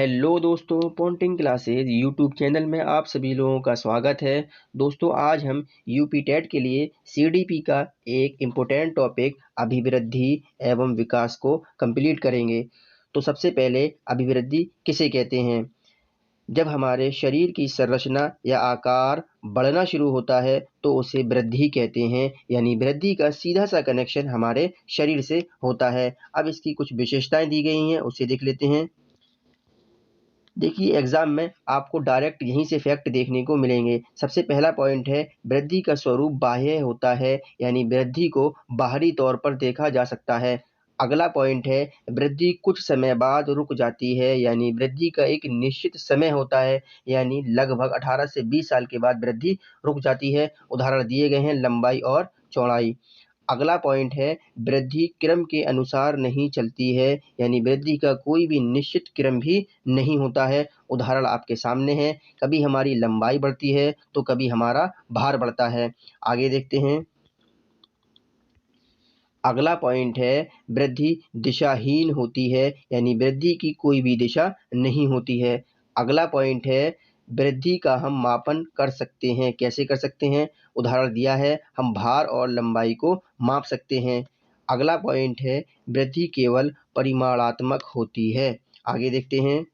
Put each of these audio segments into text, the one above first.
Hello दोस्तों, Ponting classes YouTube channel में आप सभी लोगों का स्वागत है। दोस्तों, आज हम यूपी टेट के लिए सीडीपी का एक इम्पोर्टेंट टॉपिक अभिवृद्धि एवं विकास को कंप्लीट करेंगे। तो सबसे पहले अभिवृद्धि किसे कहते हैं? जब हमारे शरीर की संरचना या आकार बढ़ना शुरू होता है तो उसे वृद्धि कहते हैं। यानी वृद्धि का सीधा सा कनेक्शन हमारे शरीर से होता है। अब इसकी कुछ विशेषताएं दी गई हैं, उसे देख लेते हैं। देखिए, एग्जाम में आपको डायरेक्ट यहीं से फैक्ट देखने को मिलेंगे। सबसे पहला पॉइंट है, वृद्धि का स्वरूप बाह्य होता है, यानी वृद्धि को बाहरी तौर पर देखा जा सकता है। अगला पॉइंट है, वृद्धि कुछ समय बाद रुक जाती है, यानी वृद्धि का एक निश्चित समय होता है, यानी लगभग 18 से 20 साल के बाद वृद्धि रुक जाती है। उदाहरण दिए गए हैं लंबाई और चौड़ाई। अगला पॉइंट है, वृद्धि क्रम के अनुसार नहीं चलती है, यानी वृद्धि का कोई भी निश्चित क्रम भी नहीं होता है। उदाहरण आपके सामने है, कभी हमारी लंबाई बढ़ती है तो कभी हमारा भार बढ़ता है। आगे देखते हैं। अगला पॉइंट है, वृद्धि दिशाहीन होती है, यानी वृद्धि की कोई भी दिशा नहीं होती है। अगला पॉइंट है, वृद्धि का हम मापन कर सकते हैं। कैसे कर सकते हैं? उदाहरण दिया है, हम भार और लंबाई को माप सकते हैं। अगला पॉइंट है, वृद्धि केवल परिमाणात्मक होती है। आगे देखते हैं।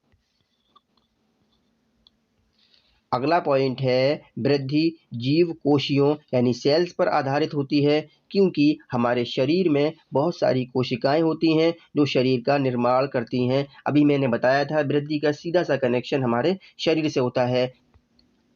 अगला पॉइंट है, वृद्धि जीव कोशियों यानी सेल्स पर आधारित होती है, क्योंकि हमारे शरीर में बहुत सारी कोशिकाएं होती हैं जो शरीर का निर्माण करती हैं। अभी मैंने बताया था, वृद्धि का सीधा सा कनेक्शन हमारे शरीर से होता है।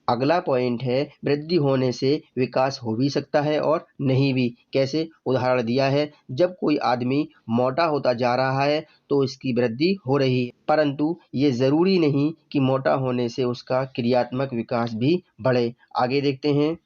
अगला पॉइंट है, वृद्धि होने से विकास हो भी सकता है और नहीं भी। कैसे? उदाहरण दिया है, जब कोई आदमी मोटा होता जा रहा है तो इसकी वृद्धि हो रही है, परंतु ये जरूरी नहीं कि मोटा होने से उसका क्रियात्मक विकास भी बढ़े। आगे देखते हैं।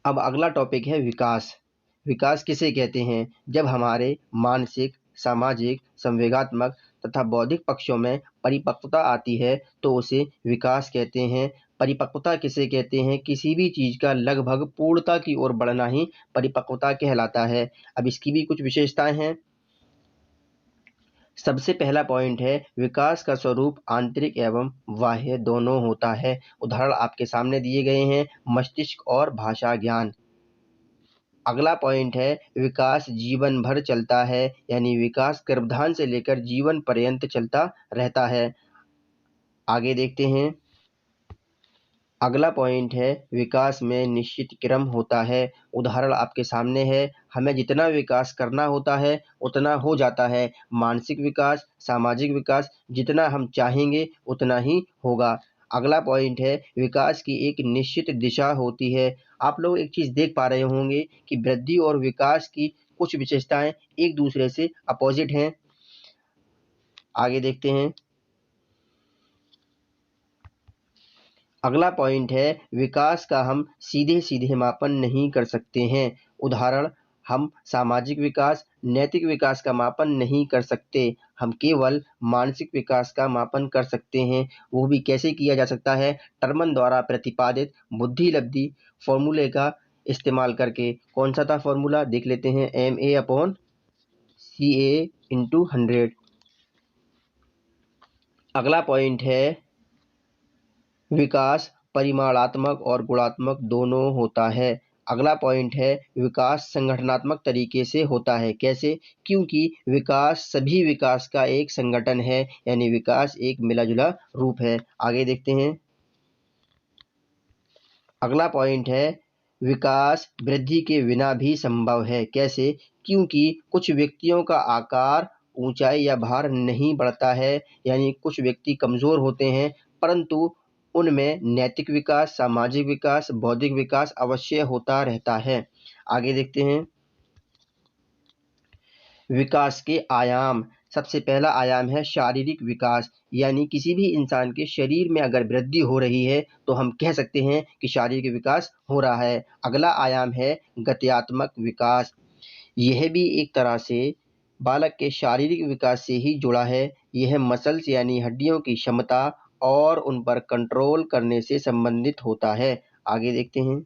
अब अगला टॉपिक है विकास। विकास किसे कहते हैं? जब हमारे मानसिक, सामाजिक, संवेगात्मक तथा बौद्धिक पक्षों में परिपक्वता आती है तो उसे विकास कहते हैं। परिपक्वता किसे कहते हैं? किसी भी चीज का लगभग पूर्णता की ओर बढ़ना ही परिपक्वता कहलाता है। अब इसकी भी कुछ विशेषताएं हैं। सबसे पहला पॉइंट है, विकास का स्वरूप आंतरिक एवं बाह्य दोनों होता है। उदाहरण आपके सामने दिए गए हैं, मस्तिष्क और भाषा ज्ञान। अगला पॉइंट है, विकास जीवन भर चलता है, यानी विकास गर्भाधान से लेकर जीवन पर्यंत चलता रहता है। आगे देखते हैं। अगला पॉइंट है, विकास में निश्चित क्रम होता है। उदाहरण आपके सामने है, हमें जितना विकास करना होता है उतना हो जाता है। मानसिक विकास, सामाजिक विकास जितना हम चाहेंगे उतना ही होगा। अगला पॉइंट है, विकास की एक निश्चित दिशा होती है। आप लोग एक चीज देख पा रहे होंगे कि वृद्धि और विकास की कुछ विशेषताएं एक दूसरे से अपोजिट हैं। आगे देखते हैं। अगला पॉइंट है, विकास का हम सीधे सीधे मापन नहीं कर सकते हैं। उदाहरण, हम सामाजिक विकास, नैतिक विकास का मापन नहीं कर सकते। हम केवल मानसिक विकास का मापन कर सकते हैं। वो भी कैसे किया जा सकता है? टर्मन द्वारा प्रतिपादित बुद्धि लब्धि फॉर्मूले का इस्तेमाल करके। कौन सा था फॉर्मूला? देख लेते हैं, MA/CA/100। अगला पॉइंट है, विकास परिमाणात्मक और गुणात्मक दोनों होता है। अगला पॉइंट है, विकास संगठनात्मक तरीके से होता है। कैसे? क्योंकि विकास सभी विकास का एक संगठन है, यानी विकास एक मिला जुला रूप है। आगे देखते हैं। अगला पॉइंट है, विकास वृद्धि के बिना भी संभव है। कैसे? क्योंकि कुछ व्यक्तियों का आकार, ऊंचाई या भार नहीं बढ़ता है, यानी कुछ व्यक्ति कमजोर होते हैं, परंतु उनमें नैतिक विकास, सामाजिक विकास, बौद्धिक विकास अवश्य होता रहता है। आगे देखते हैं। विकास के आयाम। सबसे पहला आयाम है शारीरिक विकास, यानी किसी भी इंसान के शरीर में अगर वृद्धि हो रही है तो हम कह सकते हैं कि शारीरिक विकास हो रहा है। अगला आयाम है गत्यात्मक विकास। यह भी एक तरह से बालक के शारीरिक विकास से ही जुड़ा है। यह मसल्स यानी हड्डियों की क्षमता और उन पर कंट्रोल करने से संबंधित होता है। आगे देखते हैं।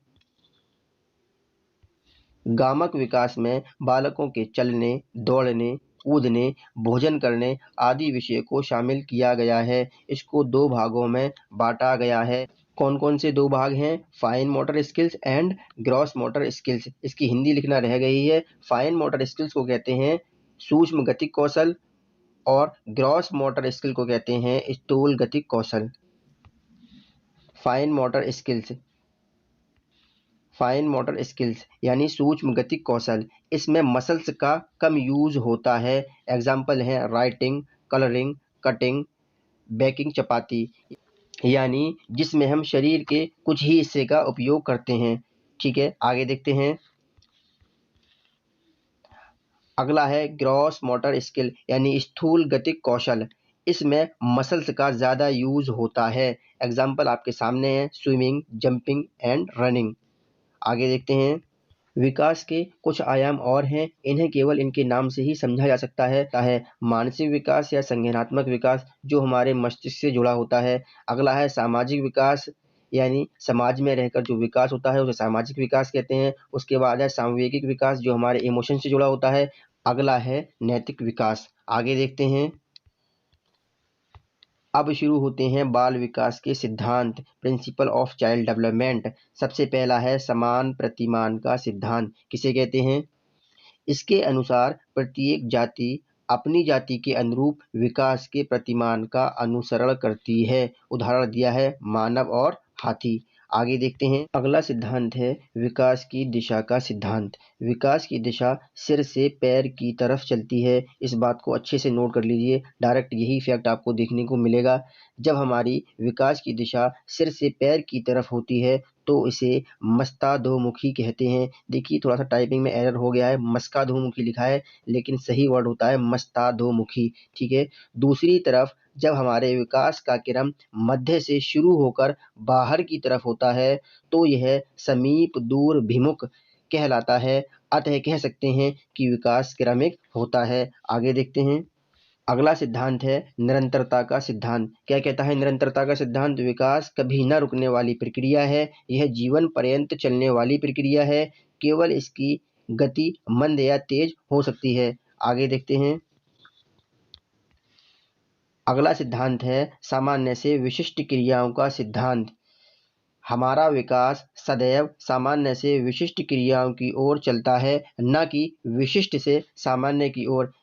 गामक विकास में बालकों के चलने, दौड़ने, कूदने, भोजन करने आदि विषय को शामिल किया गया है। इसको 2 भागों में बाँटा गया है। कौन-कौन से 2 भाग हैं? Fine motor skills and gross motor skills. इसकी हिंदी लिखना रह गई है। फाइन मोटर स्किल्स को कहते हैं सूक्ष्म गतिक कौशल और ग्रॉस मोटर स्किल को कहते हैं स्थूल गतिक कौशल। फाइन मोटर स्किल्स यानी सूक्ष्म गतिक कौशल, इसमें मसल्स का कम यूज होता है। एग्जाम्पल हैं राइटिंग, कलरिंग, कटिंग, बेकिंग चपाती, यानी जिसमें हम शरीर के कुछ ही हिस्से का उपयोग करते हैं। ठीक है, आगे देखते हैं। अगला है ग्रॉस मोटर स्किल यानी स्थूल गतिक कौशल। इसमें मसल्स का ज़्यादा यूज होता है। एग्जाम्पल आपके सामने है स्विमिंग, जंपिंग एंड रनिंग। आगे देखते हैं। विकास के कुछ आयाम और हैं, इन्हें केवल इनके नाम से ही समझा जा सकता है मानसिक विकास या संज्ञानात्मक विकास जो हमारे मस्तिष्क से जुड़ा होता है। अगला है सामाजिक विकास यानी समाज में रहकर जो विकास होता है उसे सामाजिक विकास कहते हैं। उसके बाद है सांवेगिक विकास जो हमारे इमोशन से जुड़ा होता है। अगला है नैतिक विकास। आगे देखते हैं। अब शुरू होते हैं बाल विकास के सिद्धांत, प्रिंसिपल ऑफ चाइल्ड डेवलपमेंट। सबसे पहला है समान प्रतिमान का सिद्धांत। किसे कहते हैं? इसके अनुसार प्रत्येक जाति अपनी जाति के अनुरूप विकास के प्रतिमान का अनुसरण करती है। उदाहरण दिया है मानव और हाथी। आगे देखते हैं। अगला सिद्धांत है विकास की दिशा का सिद्धांत। विकास की दिशा सिर से पैर की तरफ चलती है। इस बात को अच्छे से नोट कर लीजिए, डायरेक्ट यही फैक्ट आपको देखने को मिलेगा। जब हमारी विकास की दिशा सिर से पैर की तरफ होती है तो इसे मस्ताधोमुखी कहते हैं। देखिए थोड़ा सा टाइपिंग में एरर हो गया है, मस्काधोमुखी लिखा है लेकिन सही वर्ड होता है मस्ताधोमुखी। ठीक है। दूसरी तरफ जब हमारे विकास का क्रम मध्य से शुरू होकर बाहर की तरफ होता है तो यह समीप दूर भिमुख कहलाता है। अतः कह सकते हैं कि विकास क्रमिक होता है। आगे देखते हैं। अगला सिद्धांत है निरंतरता का सिद्धांत। क्या कहता है निरंतरता का सिद्धांत? विकास कभी न रुकने वाली प्रक्रिया है। यह जीवन पर्यंत चलने वाली प्रक्रिया है। केवल इसकी गति मंद या तेज हो सकती है। आगे देखते हैं। अगला सिद्धांत है सामान्य से विशिष्ट क्रियाओं का सिद्धांत। हमारा विकास सदैव सामान्य से विशिष्ट क्रियाओं की ओर चलता है, न कि विशिष्ट से सामान्य की ओर।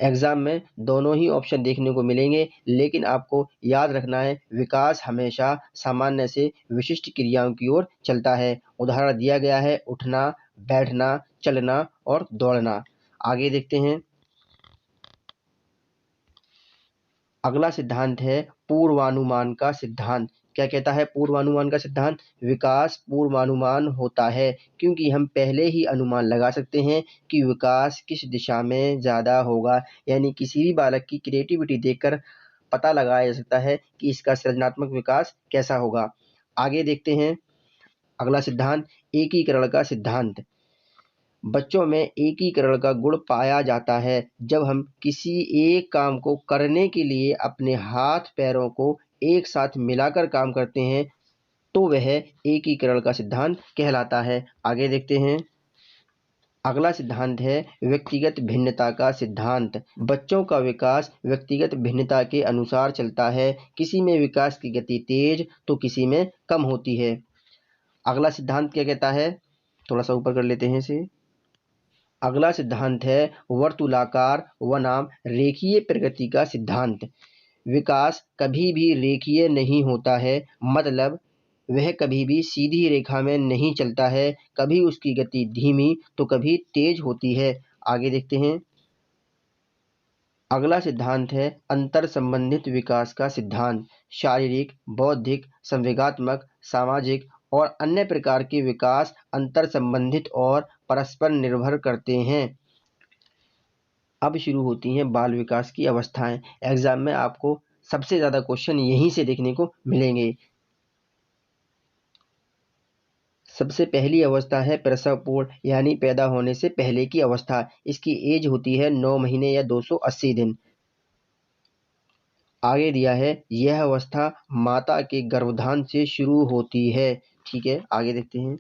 एग्जाम में दोनों ही ऑप्शन देखने को मिलेंगे, लेकिन आपको याद रखना है विकास हमेशा सामान्य से विशिष्ट क्रियाओं की ओर चलता है। उदाहरण दिया गया है उठना, बैठना, चलना और दौड़ना। आगे देखते हैं। अगला सिद्धांत है पूर्वानुमान का सिद्धांत। क्या कहता है पूर्वानुमान का सिद्धांत? विकास पूर्वानुमान होता है क्योंकि हम पहले ही अनुमान लगा सकते हैं कि विकास किस दिशा में ज़्यादा होगा। यानी किसी भी बालक की क्रिएटिविटी देखकर पता लगाया जा सकता है कि इसका सृजनात्मक विकास कैसा होगा। आगे देखते हैं। अगला सिद्धांत एकीकरण का सिद्धांत। बच्चों में एकीकरण का गुण पाया जाता है। जब हम किसी एक काम को करने के लिए अपने हाथ पैरों को एक साथ मिलाकर काम करते हैं तो वह एकीकरण का सिद्धांत कहलाता है। आगे देखते हैं। अगला सिद्धांत है व्यक्तिगत भिन्नता का सिद्धांत। बच्चों का विकास व्यक्तिगत भिन्नता के अनुसार चलता है। किसी में विकास की गति तेज तो किसी में कम होती है। अगला सिद्धांत क्या कहता है? थोड़ा सा ऊपर कर लेते हैं इसे। अगला सिद्धांत है वर्तुलाकार बनाम रेखीय प्रगति का सिद्धांत। विकास कभी भी रेखीय नहीं होता है, मतलब वह कभी भी सीधी रेखा में नहीं चलता है। कभी उसकी गति धीमी तो कभी तेज होती है। आगे देखते हैं। अगला सिद्धांत है अंतर संबंधित विकास का सिद्धांत। शारीरिक, बौद्धिक, संवेगात्मक, सामाजिक और अन्य प्रकार के विकास अंतर संबंधित और परस्पर निर्भर करते हैं। अब शुरू होती हैं बाल विकास की अवस्थाएं। एग्जाम में आपको सबसे ज़्यादा क्वेश्चन यहीं से देखने को मिलेंगे। सबसे पहली अवस्था है प्रसव पूर्व यानी पैदा होने से पहले की अवस्था। इसकी एज होती है 9 महीने या 280 दिन। आगे दिया है यह अवस्था माता के गर्भाधान से शुरू होती है। ठीक है, आगे देखते हैं।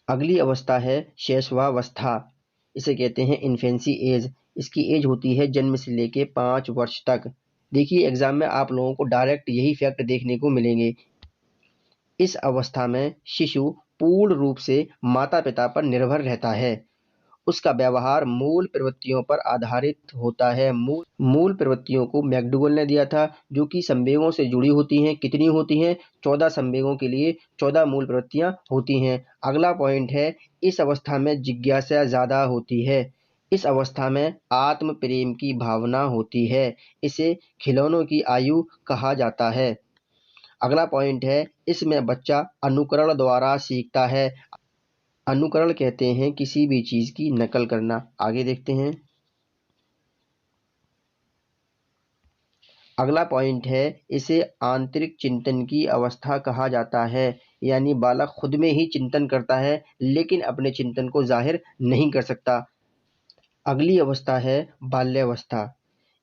अगली अवस्था है शैशवावस्था। इसे कहते हैं इन्फेंसी एज। इसकी एज होती है जन्म से लेके 5 वर्ष तक। देखिए एग्जाम में आप लोगों को डायरेक्ट यही फैक्ट देखने को मिलेंगे। इस अवस्था में शिशु पूर्ण रूप से माता पिता पर निर्भर रहता है। उसका व्यवहार मूल प्रवृत्तियों पर आधारित होता है। मूल प्रवृत्तियों को मैकडूगल ने दिया था, जो कि संवेगों से जुड़ी होती हैं। कितनी होती हैं? 14 संवेगों के लिए 14 मूल प्रवृत्तियां होती हैं। अगला पॉइंट है, इस अवस्था में जिज्ञासा ज्यादा होती है। इस अवस्था में आत्म प्रेम की भावना होती है। इसे खिलौनों की आयु कहा जाता है। अगला पॉइंट है, इसमें बच्चा अनुकरण द्वारा सीखता है। अनुकरण कहते हैं किसी भी चीज की नकल करना। आगे देखते हैं। अगला पॉइंट है, इसे आंतरिक चिंतन की अवस्था कहा जाता है। यानी बालक खुद में ही चिंतन करता है, लेकिन अपने चिंतन को जाहिर नहीं कर सकता। अगली अवस्था है बाल्यावस्था।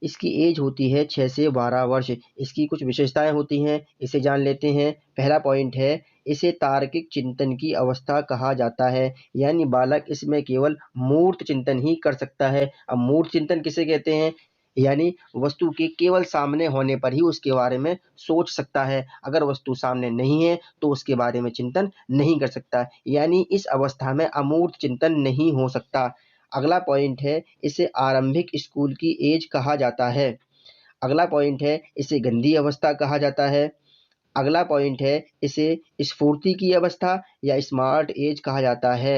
इसकी एज होती है 6 से 12 वर्ष। इसकी कुछ विशेषताएं होती हैं, इसे जान लेते हैं। पहला पॉइंट है, इसे तार्किक चिंतन की अवस्था कहा जाता है। यानी बालक इसमें केवल मूर्त चिंतन ही कर सकता है। अब मूर्त चिंतन किसे कहते हैं? यानी वस्तु के केवल सामने होने पर ही उसके बारे में सोच सकता है। अगर वस्तु सामने नहीं है तो उसके बारे में चिंतन नहीं कर सकता। यानी इस अवस्था में अमूर्त चिंतन नहीं हो सकता। अगला पॉइंट है, इसे आरंभिक स्कूल की एज कहा जाता है। अगला पॉइंट है, इसे गंदी अवस्था कहा जाता है। अगला पॉइंट है, इसे स्फूर्ति की अवस्था या स्मार्ट एज कहा जाता है।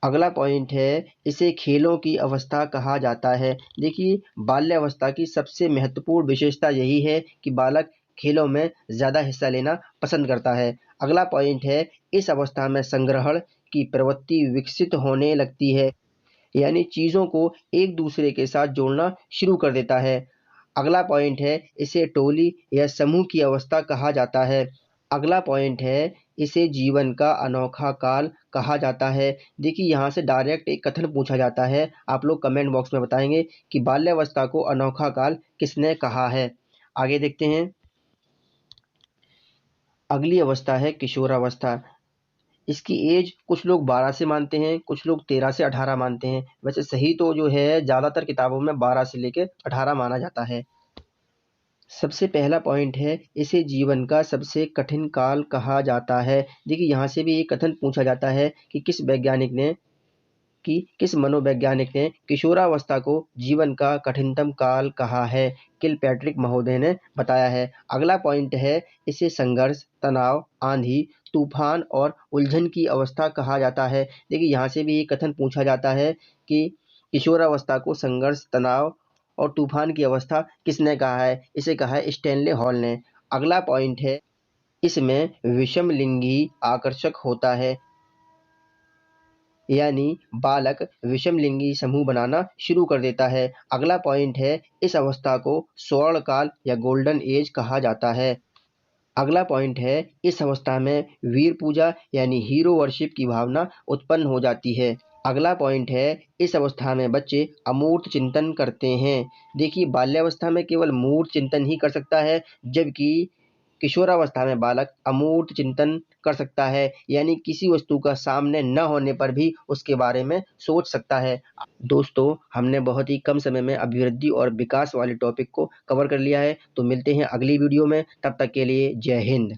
अगला पॉइंट है, इसे खेलों की अवस्था कहा जाता है। देखिए बाल्यावस्था की सबसे महत्वपूर्ण विशेषता यही है कि बालक खेलों में ज़्यादा हिस्सा लेना पसंद करता है। अगला पॉइंट है, इस अवस्था में संग्रहण की प्रवृत्ति विकसित होने लगती है। यानी चीज़ों को एक दूसरे के साथ जोड़ना शुरू कर देता है। अगला पॉइंट है, इसे टोली या समूह की अवस्था कहा जाता है। अगला पॉइंट है, इसे जीवन का अनोखा काल कहा जाता है। देखिए यहाँ से डायरेक्ट एक कथन पूछा जाता है, आप लोग कमेंट बॉक्स में बताएंगे कि बाल्यावस्था को अनोखा काल किसने कहा है। आगे देखते हैं। अगली अवस्था है किशोरावस्था। इसकी एज कुछ लोग 12 से मानते हैं, कुछ लोग 13 से 18 मानते हैं। वैसे सही तो जो है ज़्यादातर किताबों में 12 से लेकर 18 माना जाता है। सबसे पहला पॉइंट है, इसे जीवन का सबसे कठिन काल कहा जाता है। देखिए यहाँ से भी एक कथन पूछा जाता है कि किस मनोवैज्ञानिक ने किशोरावस्था को जीवन का कठिनतम काल कहा है। किलपैट्रिक महोदय ने बताया है। अगला पॉइंट है, इसे संघर्ष, तनाव, आंधी, तूफान और उलझन की अवस्था कहा जाता है। देखिए यहाँ से भी एक कथन पूछा जाता है कि किशोरावस्था को संघर्ष, तनाव और तूफान की अवस्था किसने कहा है? इसे कहा है स्टैनले हॉल ने। अगला पॉइंट है, इसमें विषम लिंगी आकर्षक होता है। यानी बालक विषम लिंगी समूह बनाना शुरू कर देता है। अगला पॉइंट है, इस अवस्था को स्वर्ण काल या गोल्डन एज कहा जाता है। अगला पॉइंट है, इस अवस्था में वीर पूजा यानी हीरो वर्शिप की भावना उत्पन्न हो जाती है। अगला पॉइंट है, इस अवस्था में बच्चे अमूर्त चिंतन करते हैं। देखिए बाल्यावस्था में केवल मूर्त चिंतन ही कर सकता है, जबकि किशोरावस्था में बालक अमूर्त चिंतन कर सकता है। यानी किसी वस्तु का सामने न होने पर भी उसके बारे में सोच सकता है। दोस्तों हमने बहुत ही कम समय में अभिवृद्धि और विकास वाले टॉपिक को कवर कर लिया है। तो मिलते हैं अगली वीडियो में, तब तक के लिए जय हिंद।